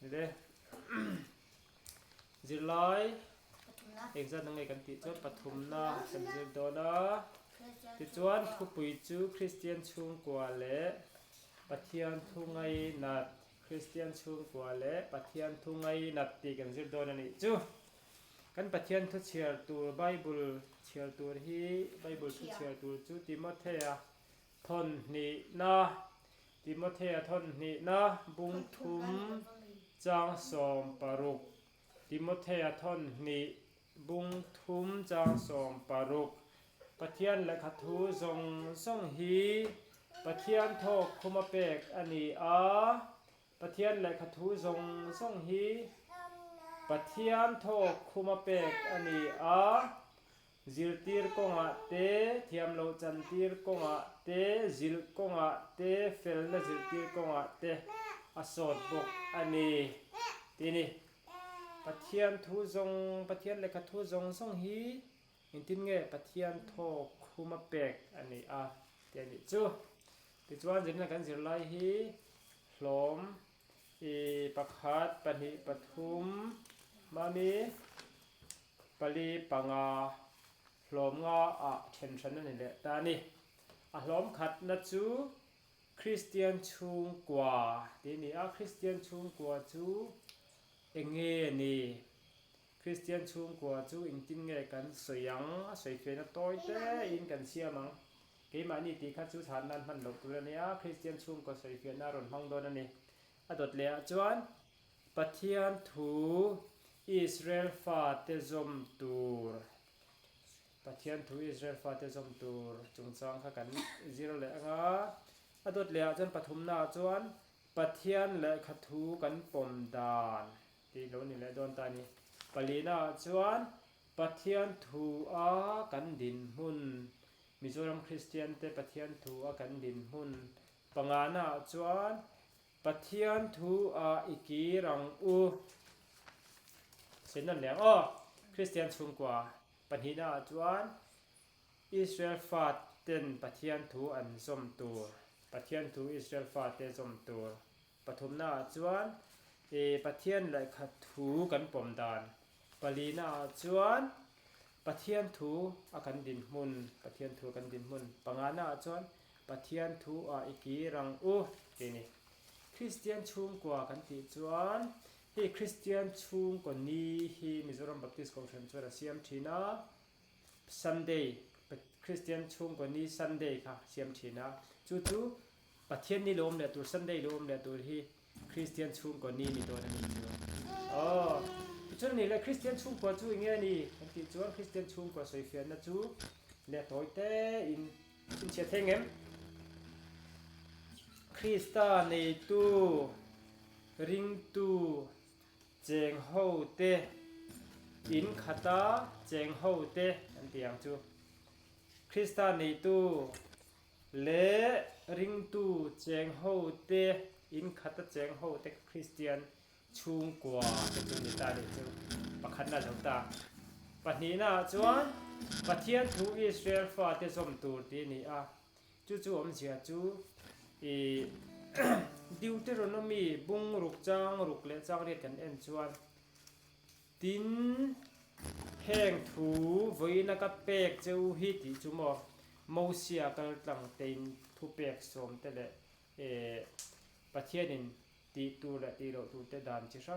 นี่เด้จิลอยเอกจะนังไงกันติจวนปฐุมนาสันจิโดนะติจวนผู้ปุยจูคริสเตียนชุงกัวเลปะเทียนทุงไงนัดคริสเตียนชุงกัวเลปะเทียนทุงไงนัดติกันจิโดนะนี่จูกันปะเทียนทุเชียร์ตัวไบเบิลเชียร์ตัวฮีไบเบิลทุเชียร์ตัวจูติโมเธียทนนี่นะติโมเธียทนนี่นะบุงทุมจางสอมปารุกติโมเธียทนนี่บุงทุมจางสอมปารุกปะเทียนและขัดทูทรงส่งฮีปะเทียนโทกคุมาเปกอันนี้ปะเทียนและขัดทูทรงส่งฮีปะเทียนโทกคุมาเปกอันนี้จิลตีร์กงะเตเทียมโลจันตีร์กงะเตจิลกงะเตเฟลและจิลตีร์กงะเตอสอดบกอันนี้ทีนี้ปะเทียนทูทรงปะเทียนและขัดทูทรงส่งฮีอินทินเงปะเทียนโทคุมาเปกอันนี้เตียนิจูติจวนจินกันจิไลฮีหลอมปะคัดปะหิปะทุมมามีปะลีปะงาหลอมงาเทนชันนั่นแหละตานี่หลอมขัดนะจูคริสเตียนชุงกว่าทีนี้คริสเตียนชุงกว่าจูเองเงนี่คริสเตียนชุมกว่าจูอินตินเงกันสวยยังสวยเฟนต้อยเตอินกันเสียมังเกมานี่ติคัดจูฐานนั้นมันหลบตัวเนี่ยคริสเตียนชุมก็สวยเฟนน่ารอนห้องโดนนี่ดดเลียจวนปะเทียนทูอิสราเอลฟาเตซอมตูร์ปะเทียนทูอิสราเอลฟาเตซอมตูร์จงจังค่ะกันจิโรเลดดเลียจนปฐุมนาจวนปะเทียนและขัดทูกันปมดานที่โลนี่แหละโดนตานี่ปลีนาจวนปะเทียนทูกันดินหุนมิโซรัมคริสเตียนเตปะเทียนทูกันดินหุนปงานาจวนปะเทียนทูอิกีรังเส้นนั่นแหละคริสเตียนชุมกว่าปัญหาจวนอิสราเอลฟาเต็นปะเทียนทูอันสมตัวปะเทียนทูอิสราเอลฟาเตสมตัวปฐุมนาจวนปะเทียนและขัดทูกันปมดานปลีนาจวนปะเทียนทูกันดินมุนปะเทียนทูกันดินมุนปงานาจวนปะเทียนทูอิกีรังทีนี้คริสเตียนชุมกว่ากันติจวนคริสเตียนชุมกว่านี้มิโซรัมบัพติสต์คอนเฟอเรนซ์ว่าเสียมทีนะซันเดย์คริสเตียนชุมกว่านี้ซันเดย์ค่ะเสียมทีนะจู่ๆปะเทียนนี่ลมเนี่ยตัวซันเดย์ลมเนี่ยตัวที่คริสเตียนชุมกว่านี้มีตัวนั้นนี่จุดนี้แหละคริสเตียนชุมกว่าจู่อย่างเงี้ยนี่กันติจวนคริสเตียนชุมกว่าสวยเฟียนนะจู่เนี่ยตัวเต้อินเชียเทงเอ็มคริสตาในตู้ริงตู้เจงโฮเตอินคาตาเจงโฮเตอันที่อย่างจู่คริสตาในตู้เลริงตู้เจงโฮเตอินคาตาเจงโฮเตคริสเตียนชุงกว่าเป็นตัวนิตาเลยจู่ประคันน่าสงตาปัจจุบันจวนปะเทียนทูอิสราเอลฟาเตสมตูที่นี่จู่ๆอมเสียจู่ดิวเตโรโนมีบุงรุกจางรุกเลจางเรียกกันจวนตินแห้งถูไว้นักเปกเจ้าฮิติจุมอโมเสียกันตั้งเต็นทุเปกสมแต่ละประเทศนินติตูและติโลตูเตดานจิสั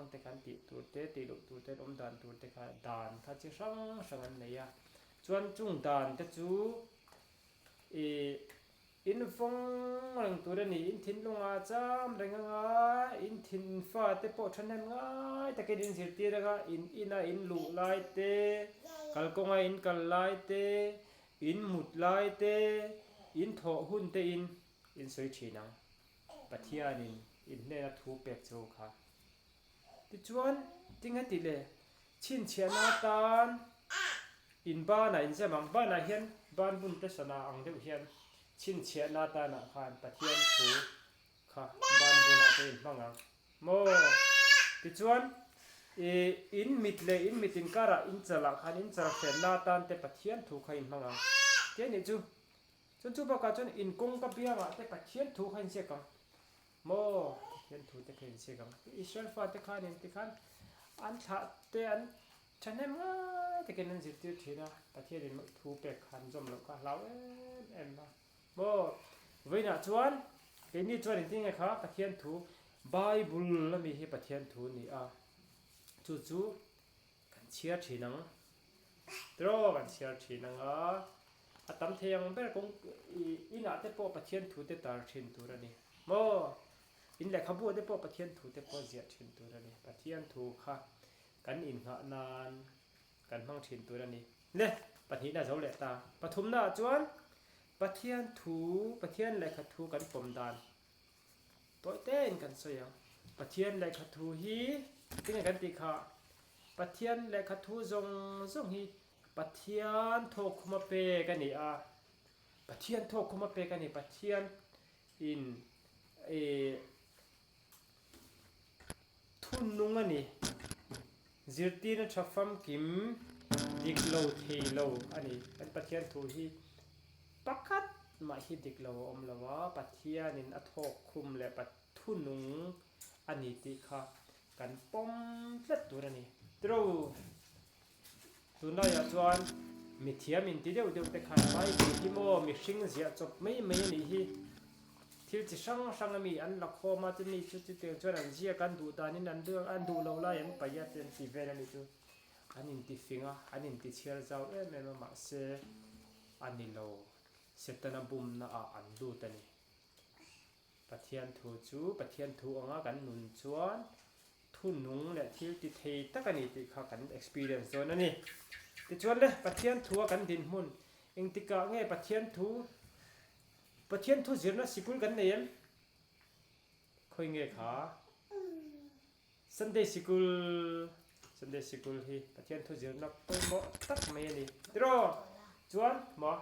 งเตกันติตูเตติโลตูเตอมดานตูเตคาดานคาจิสังอันเนี่ยจวนจุงดานเตจูอินฟงรังตัวนี้อินทินลงอาจามแรงง่ายอินทินฟ้าเตปอชันง่ายแต่ก็ดินสิตีระก็อินลุไลเตกัลกงอินกัลไลเตอินมุดไลเตอินทอหุ่นเตอินสวยชีนังปะเทียนินอินเนนัทูเปกโจค่ะติจวนติงหันติเลชินเชียนาตานอินบ้านอินเซมังบ้านเฮียนบ้านบุญเตสนาอังเดวเฮียนชินเชียนาตานาคานปะเทียนทูค่ะบ้านบุญเป็นบ้างโมติจวนอินมิดเลอินมิดินการะอินจลักคันอินจลักเฟนนาตานเตปะเทียนทูค่ะอินบ้างเทียนนี่จู่ปะกะจนอินกงกับเบียงเตปะเทียนทูค่ะอินเสียกังโมเ thian thu te khen se gang Israel fa te khan in te khan an tha te an chanem nga te ken an zit ti thina pathian in thu pe khan jom lo ka lau em na bo veina chuan ke ni chuan in ting kha pathian thu bible la mi hi pathian thu ni a chu chu kan chia thinang tro kan chia thinang a atam theyang ber kong ina te po pathian thu te tar thin tur ani mo in le khabu te po pathian thu te po zia thin tur ani pathian thu kha kan in nga nan kan mang thin tur ani le pathi na zo le ta pathum na chuan pathian thu pathian le kha thu kan pom dan toy ten kan soyang pathian le kha thu hi ting kan ti kha pathian le kha thu zong hi pathian thok khuma pe kan ni a pathian thok khuma pe kan ni pathian in thun nung ani zirti na thafam kim diklo theilo ani kan pathian thu hi pakhat ma hi diklo om lawa pathian in athok khum le pathun nung ani ti kha kan pom tlat tur ani tro tunai ya chuan mi thiam in ti deuh te khan mai hi mo mi hring zia chop mai ni hi thil chi sang ami an la khoma chu ni chu te chuan an zia kan du danin an du lo la yan paya ten ti vel ani chu anin ti finga anin ti chiar zau ma se ani lo setana bum na a an du tani pathian thu chu pathian thu anga kan nun chuan thun nung le thil ti thei takani ti kha kan experience zon ani ti chuan le pathian thu kan din mun eng tika nge pathian thu zirna sikul kan neem khoi nge kha Sunday school hi pathian thu zirna mo tak mai ani tro chuan mo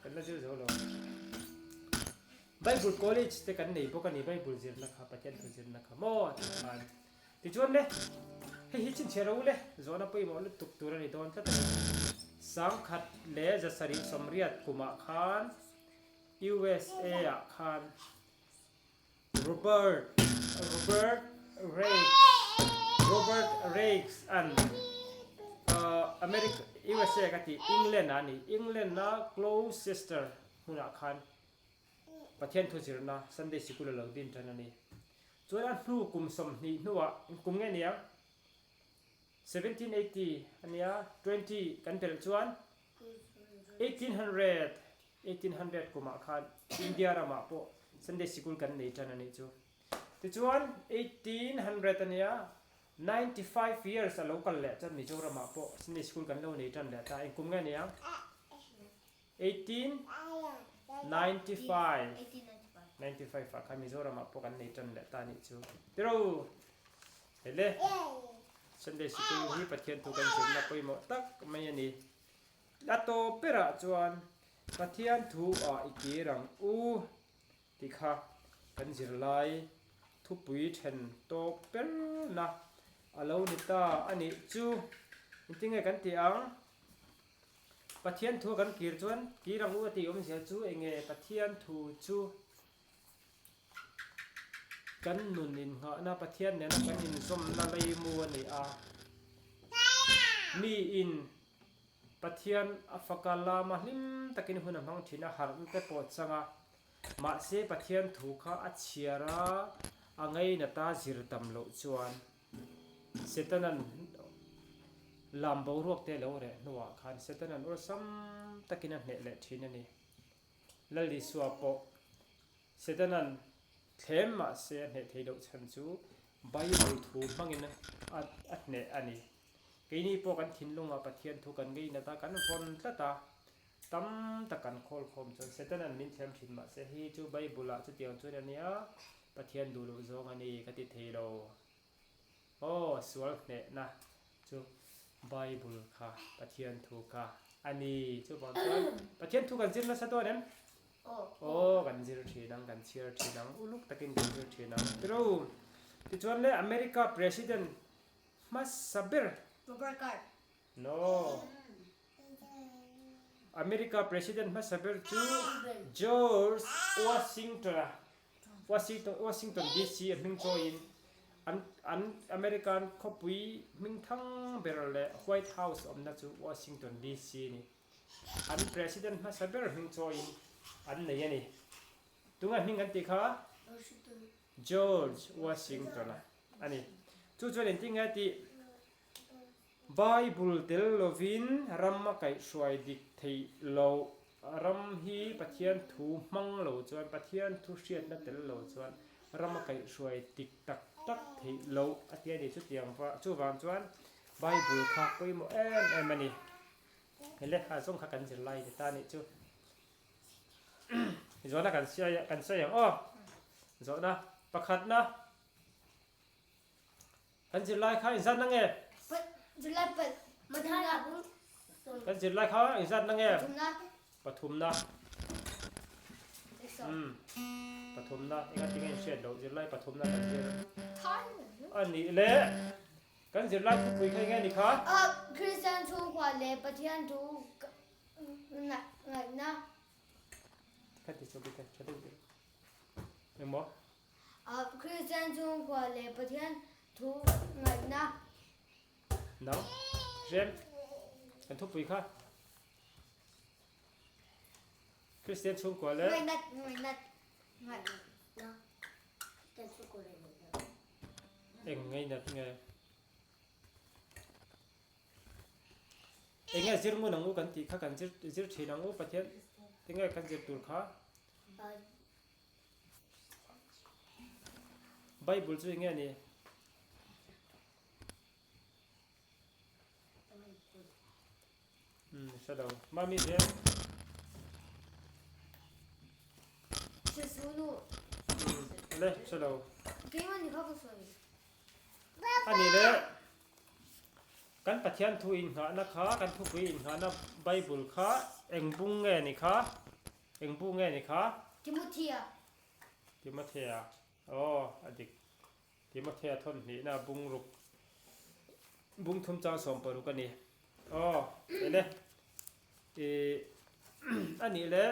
kan la zir zo lo Bible college te kan nei bo kan ni Bible zirna kha pathian thu zirna kha mo an ti chuan le hi chin chero le zona poi mo le tuk tur ani don ta sang khat le za sari somriat kuma khan USA a khan Robert Rakes and America USA ka ti England na close sister huna khan pathian thu zirna Sunday school lo din tan ani chuan nu kum som ni nuwa kum nge nia 1780 ania 20 kan tel chuan 1800 kuma khan India rama po Sunday school kan nei tan ani chu ti chuan 1800 ania 95 years a local le chan Mizoram po Sunday school kan lo nei tan le ta kum nge nia 95 fa kan Mizoram po kan nei tan le ta ni chu tiro hele Sunday school hi pathian thu kan zirna poi mo tak mai ani lato pera chuan pathian thu a ikirang u tikha kan zirlai thu pui then to per na alo nita ani chu intinge kan ti ang pathian thu kan kir chuan kirang u ati om sia chu enge pathian thu chu kan nun in nga na pathian ne na kan in som na lei mu ani a mi in pathian afakala ma hlim takin huna mang thina har te po changa ma se pathian thu kha achiara angai na ta zir tam lo chuan setanan lambo ruak te lo re nuwa khan setanan or sam takina ne le thina ni lali suwa po setanan thlem ma se ne theilo chan chu Bible thu mangin at ne ani keini po kan thinlunga pathian thu kan ngei na ta kan von tlata tam takan khol khom chon setanan min them thin ma se hi chu Bible a chu tiang chu ania pathian du lo zong ani ka ti theilo sual ne na chu Bible kha pathian thu kha ani chu bon pathian thu kan zirna sa to nem kan zir thinang kan chiar thinang uluk takin zir thinang tro ti chuan le America president mas sabir Robert Card no America President มาสับเบลจู George Washington DC มิงโจอินอันอเมริกันคบปุยมิงทั้งเบลเล White House อมนาจู Washington DC นี่อัน President มาสับเบลมิงโจอินอันไหนนี่ตรงนั้นมิงกันติค่ะ George Washington อันนี้จู่ๆเล่นที่ไงติ Bible เตลโลวินรัมมาไก่สวยดิกที่เรารัมฮีปะเทียนทูมังโลจวนปะเทียนทูเชียนนั่นเตลโลจวนรัมมาไก่สวยดิกตักที่เราอาเทียนนี่ชุดเตียงว่าจู่วางจวน Bible คักไปหมดมันนี่เห็นเลยหาส่งขักันจะไล่ตานี่จู่จวนนักกันเสียอย่างอ้อจวนนะประคัดนะกันจะไล่ข้าอินสันนั่งเองกันจะไล่ข้าอินสันนั่งเองปฐุมนะปฐุมนะเองก็ทิ้งเงินเสียดอกจะไล่ปฐุมนะกันจะอันนี้เละกันจะไล่ทุกปีใครเงี้ยนี่คะคริสเตียนทูกว่าเลยปะเทียนทูนะกันที่สุดกันจะดูดิเห็นบ่คริสเตียนทูกว่าเลยปะเทียนทูนะน้องเจมกันทุกปีค่ะคริสเตียนชุ่มกว่าเลยไม่นัดนะแต่ชุกเลยเอ็งไงนัดไงเอ็งไงจิรมุนังอุกันติข้ากันจิรเชนังอุปะเทียนเอ็งไงกันจิรตุลค่ะไบเบิลช่วยไงนี่ใช่แล้วมามีเสียงเลยใช่แล้วอันนี้เลยกันปะเทียนทูอินหานะคะกันทุกปีอินหานะไบเบิลค่ะเอ็งบุ้งไงนี่ค่ะเอ็งบุ้งไงนี่ค่ะทิโมธีอ๋ออดีตทิโมธีทนนี่นะบุ้งรุกบุ้งทุ่มจ้าสมปรุกันนี่อ๋อเลยอันนี้เลย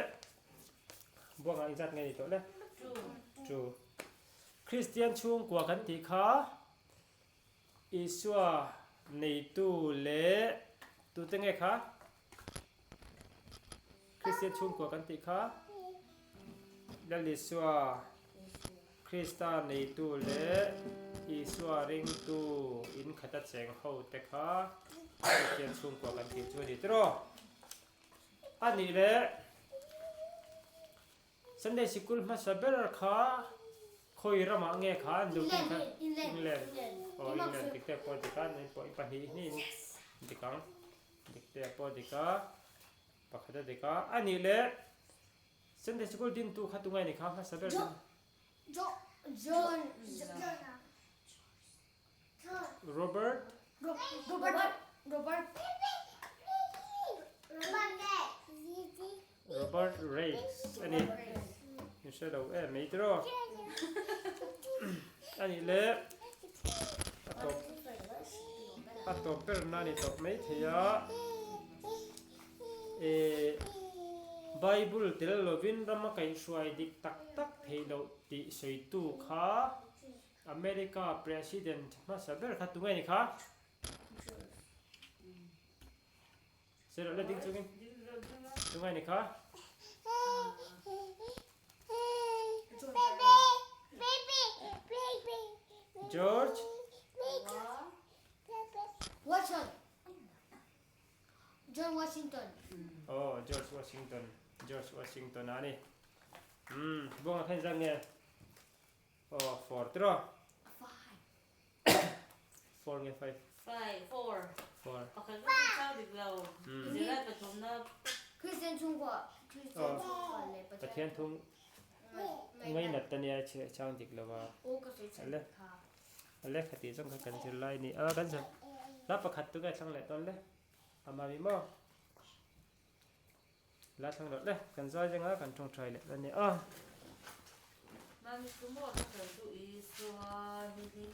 บวกอีกจัดไงนี่ตัวเลยจูคริสเตียนช่วงกว่ากันที่ค่ะอิสวาในตู้เละตู้ตั้งไงคะคริสเตียนช่วงกว่ากันที่ค่ะแล้วอิสวาคริสตาในตู้เละอิสวาริงตู้อินขัดแสงเขาแต่ค่ะคริสเตียนช่วงกว่ากันที่ช่วยดีตรออันนี้แหละสันเดย์สกุลมาสับเบลค่ะคอยรำมาเงี้ยค่ะดูกันค่ะอิงแลนด์ติดแต่พอดีกันในพออีกปัจจุบันนี่ติดกันติดแต่พอดีกันปัจจุบันดีกันอันนี้แหละสันเดย์สกุลดินตู้ขัดตรงไหนนี่ค่ะมาสับเบลโรเบิร์ตเรย์อันนี้ไม่ใช่เราไม่ตรออันนี้เละอัตโตเปอร์นานี่ตกไม่เทียBible เตลโลวินรัมมาไก่ช่วยดิกตักเทโลติสวยตู้ค่ะอเมริกา President มาสับเบลขัดตรงไหนนี่ค่ะเสร็จแล้วดิ้งจุกินตรงไหนนี่ค่ะGeorge Washington โอ้ George Washington นะนี่บ้องให้จังเนี่ยโอ้4ตรอ4ไง5 โอเคก็เข้าดึกเราจะได้ประชุมนะคริสเตียนชุ่มกว่าเลยปะเทียนทุ่งไม่นัดตันเนี่ยเชื่อช่างดิกแล้วว่าอะไรคติต้องกันจะไล่นี่กันจะรับประคัดตัวกันช่างแหละตอนเลยทำมามีมั้งแล้วช่างรถเลยกันซอยจังกันตรงใจเลยแล้วนี่มันมีสมมติว่าตัวอีสวาดิน